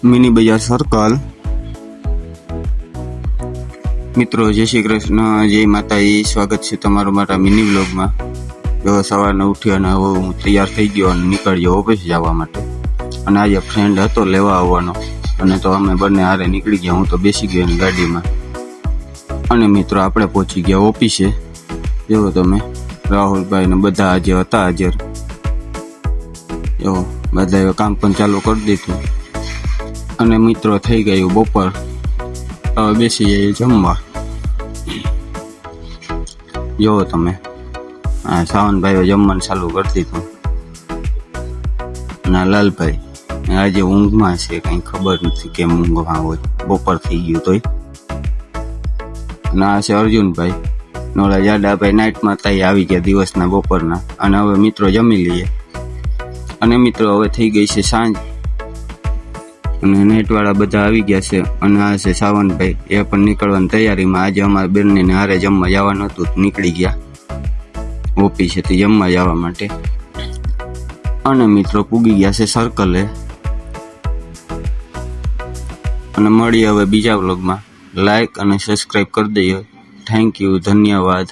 Mini બજાર circle. મિત્રો જય શ્રી કૃષ્ણ, જય માતાજી। સ્વાગત છે તમારું મારા મિની બ્લોગમાં। જો સવારના ઉઠ્યો અને હવે હું તૈયાર થઈ ગયો અને નીકળ્યો ઓફિસ જવા માટે। અને આજે ફ્રેન્ડ હતો લેવા આવવાનો, અને તો અમે બંને હારે નીકળી ગયા। હું તો બેસી ગયો એની ગાડીમાં, અને મિત્રો આપણે પહોંચી ગયા ઓફિસે। જો તમે રાહુલભાઈ ને બધા આજે હતા હાજર। જો બધાએ કામ પણ ચાલુ કરી દીધું, અને મિત્રો થઈ ગયું બપોર। હવે બેસી જઈએ જમવા। જો તમે હા, સાવનભાઈઓ જમવાનું ચાલુ કરી દીધું, ના લાલભાઈ આજે ઊંઘમાં છે, કંઈ ખબર નથી કેમ ઊંઘમાં હોય, બપોર થઈ ગયું તોય। ના છે અર્જુનભાઈ, નોળા જાડાભાઈ નાઇટમાં તઈ આવી ગયા દિવસના બપોરના। અને હવે મિત્રો જમી લઈએ, અને મિત્રો હવે થઈ ગઈ છે સાંજ, અને નેટવાળા બધા આવી ગયા છે। અને આ છે સાવનભાઈ, એ પણ નીકળવાની તૈયારીમાં। આજે અમારા બેનને હારે જમવા જવાનું હતું, નીકળી ગયા ઓફિસેથી જમવા જવા માટે। અને મિત્રો પૂગી ગયા છે સર્કલે। અને મળીએ હવે બીજા વ્લોગમાં। લાઈક અને સબસ્ક્રાઈબ કરી દઈએ। થેન્ક યુ, ધન્યવાદ।